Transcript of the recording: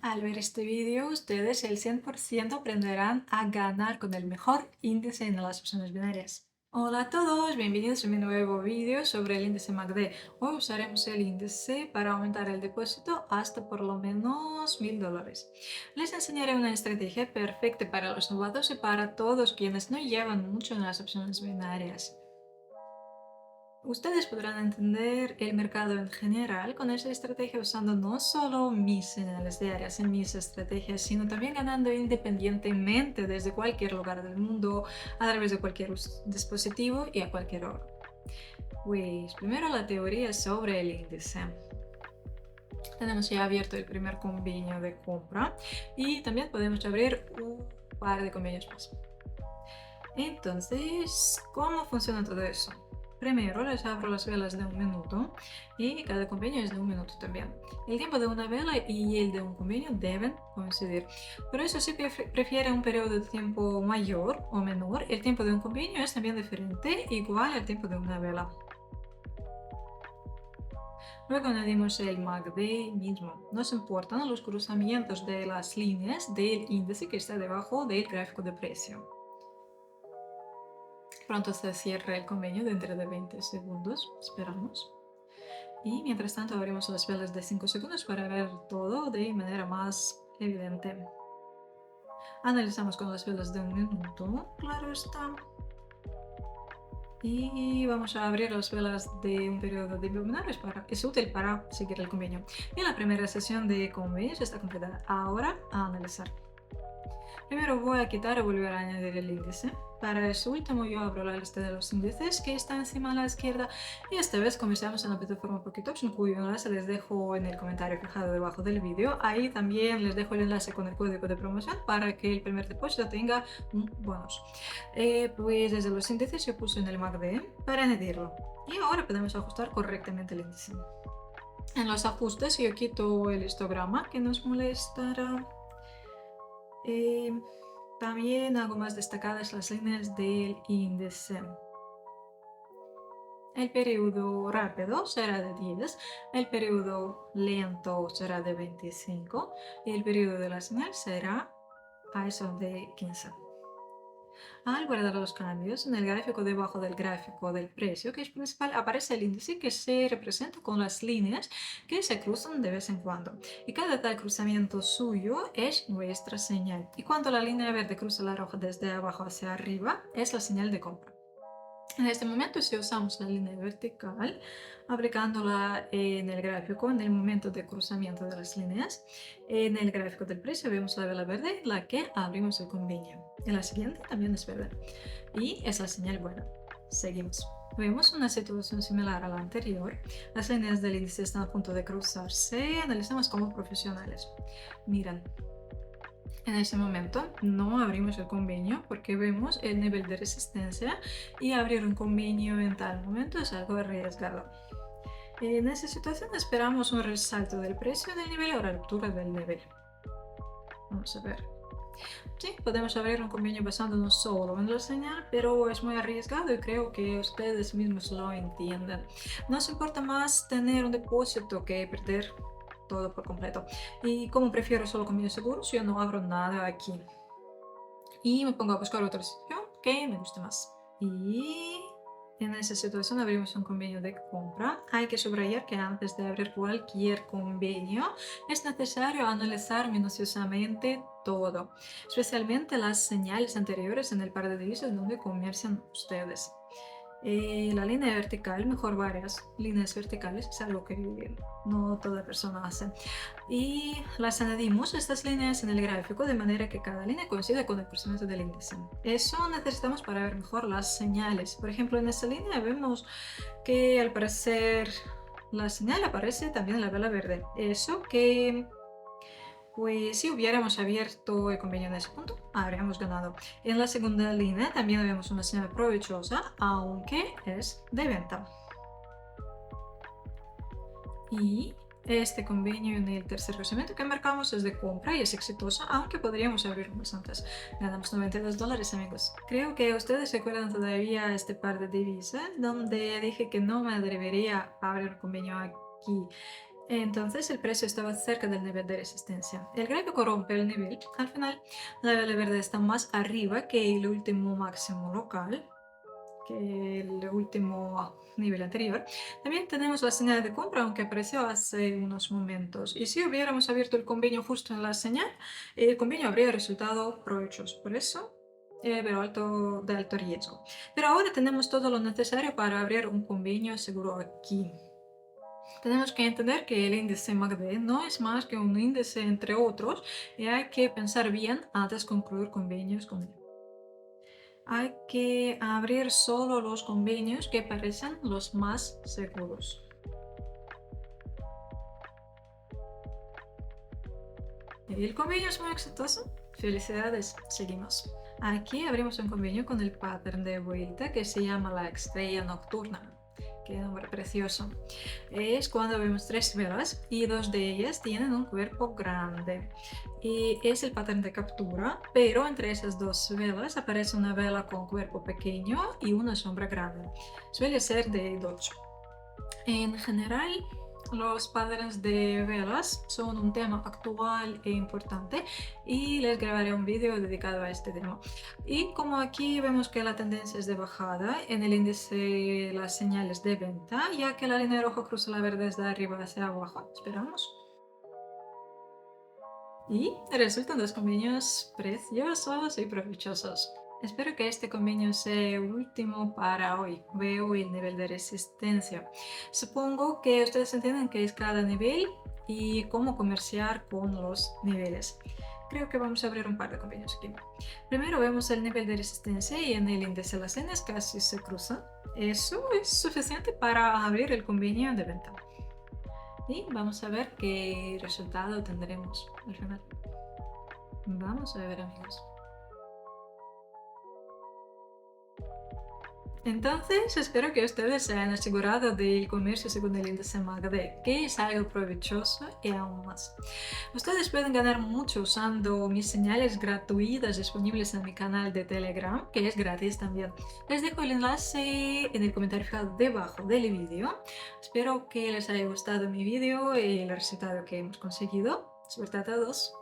Al ver este vídeo, ustedes el 100% aprenderán a ganar con el mejor índice en las opciones binarias. Hola a todos, bienvenidos a mi nuevo vídeo sobre el índice MACD. Hoy usaremos el índice para aumentar el depósito hasta por lo menos $1000. Les enseñaré una estrategia perfecta para los novatos y para todos quienes no llevan mucho en las opciones binarias. Ustedes podrán entender el mercado en general con esa estrategia usando no solo mis señales diarias en mis estrategias, sino también ganando independientemente desde cualquier lugar del mundo, a través de cualquier dispositivo y a cualquier hora. Pues primero la teoría sobre el índice. Tenemos ya abierto el primer convenio de compra y también podemos abrir un par de convenios más. Entonces, ¿cómo funciona todo eso? Primero les abro las velas de 1 minuto y cada convenio es de 1 minuto también. El tiempo de una vela y el de un convenio deben coincidir. Pero eso sí prefiere un periodo de tiempo mayor o menor, el tiempo de un convenio es también diferente, igual al tiempo de una vela. Luego añadimos el MACD mismo. Nos importan los cruzamientos de las líneas del índice que está debajo del gráfico de precio. Pronto se cierra el convenio dentro de 20 segundos, esperamos. Y mientras tanto abrimos las velas de 5 segundos para ver todo de manera más evidente. Analizamos con las velas de 1 minuto, claro está. Y vamos a abrir las velas de un periodo de bimenores es útil para seguir el convenio. Y la primera sesión de convenios está completada. Ahora a analizar. Primero voy a quitar y volver a añadir el índice. Para eso último yo abro la lista de los índices que está encima a la izquierda y esta vez comenzamos en la plataforma Pocket Option, cuyo enlace les dejo en el comentario fijado debajo del vídeo. Ahí también les dejo el enlace con el código de promoción para que el primer depósito tenga un bonus. Pues desde los índices yo puse en el MACD para añadirlo y ahora podemos ajustar correctamente el índice. En los ajustes yo quito el histograma que nos molestará. También hago más destacadas las líneas del índice. El periodo rápido será de 10, el periodo lento será de 25 y el periodo de la señal será a eso de 15. Al guardar los cambios, en el gráfico debajo del gráfico del precio, que es principal, aparece el índice que se representa con las líneas que se cruzan de vez en cuando. Y cada tal cruzamiento suyo es nuestra señal. Y cuando la línea verde cruza la roja desde abajo hacia arriba, es la señal de compra. En este momento, si usamos la línea vertical, aplicándola en el gráfico en el momento de cruzamiento de las líneas, en el gráfico del precio vemos la vela verde, la que abrimos el convenio. En la siguiente también es verde. Y es la señal buena. Seguimos. Vemos una situación similar a la anterior. Las líneas del índice están a punto de cruzarse. Analizamos como profesionales. Miren, en ese momento no abrimos el convenio porque vemos el nivel de resistencia y abrir un convenio en tal momento es algo arriesgado. En esa situación esperamos un resalto del precio del nivel o la ruptura del nivel. Vamos a ver. Sí, podemos abrir un convenio basándonos solo en la señal, pero es muy arriesgado y creo que ustedes mismos lo entienden. Nos importa más tener un depósito que perder todo por completo. Y como prefiero solo convenios seguros, yo no abro nada aquí. Y me pongo a buscar otra sesión que me guste más. Y en esa situación abrimos un convenio de compra. Hay que subrayar que antes de abrir cualquier convenio es necesario analizar minuciosamente todo, especialmente las señales anteriores en el par de divisas donde comercian ustedes. La línea vertical, mejor varias líneas verticales, es algo que no toda persona hace. Y las añadimos estas líneas en el gráfico de manera que cada línea coincide con el crecimiento del índice. Eso necesitamos para ver mejor las señales. Por ejemplo, en esta línea vemos que al parecer la señal aparece también en la vela verde. Eso que pues si hubiéramos abierto el convenio en ese punto, habríamos ganado. En la segunda línea también vemos una señal provechosa, aunque es de venta. Y este convenio en el tercer cruzamiento que marcamos es de compra y es exitoso, aunque podríamos abrir más antes. Ganamos $92, amigos. Creo que ustedes recuerdan todavía este par de divisas donde dije que no me atrevería a abrir un convenio aquí. Entonces el precio estaba cerca del nivel de resistencia. El gráfico rompe el nivel. Al final, la vela verde está más arriba que el último máximo local, que el último nivel anterior. También tenemos la señal de compra, aunque apareció hace unos momentos. Y si hubiéramos abierto el convenio justo en la señal, el convenio habría resultado provechoso. Por eso, pero de alto riesgo. Pero ahora tenemos todo lo necesario para abrir un convenio seguro aquí. Tenemos que entender que el índice MACD no es más que un índice entre otros y hay que pensar bien antes de concluir convenios con él. Hay que abrir solo los convenios que parecen los más seguros. ¿El convenio es muy exitoso? Felicidades, seguimos. Aquí abrimos un convenio con el pattern de vuelta que se llama la estrella nocturna. Qué nombre precioso. Es cuando vemos tres velas y dos de ellas tienen un cuerpo grande. Y es el patrón de captura, pero entre esas dos velas aparece una vela con cuerpo pequeño y una sombra grande. Suele ser de 8. En general, los patrones de velas son un tema actual e importante y les grabaré un vídeo dedicado a este tema. Y como aquí vemos que la tendencia es de bajada, en el índice las señales de venta, ya que la línea roja cruza la verde desde arriba hacia abajo. Esperamos. Y resultan dos convenios preciosos y provechosos. Espero que este convenio sea el último para hoy. Veo el nivel de resistencia. Supongo que ustedes entienden qué es cada nivel y cómo comerciar con los niveles. Creo que vamos a abrir un par de convenios aquí. Primero vemos el nivel de resistencia y en el índice las Ns casi se cruzan. Eso es suficiente para abrir el convenio de venta. Y vamos a ver qué resultado tendremos al final. Vamos a ver, amigos. Entonces, espero que ustedes se hayan asegurado del comercio según el índice MACD, que es algo provechoso y aún más. Ustedes pueden ganar mucho usando mis señales gratuitas disponibles en mi canal de Telegram, que es gratis también. Les dejo el enlace en el comentario fijado debajo del vídeo. Espero que les haya gustado mi vídeo y el resultado que hemos conseguido. Suerte a todos.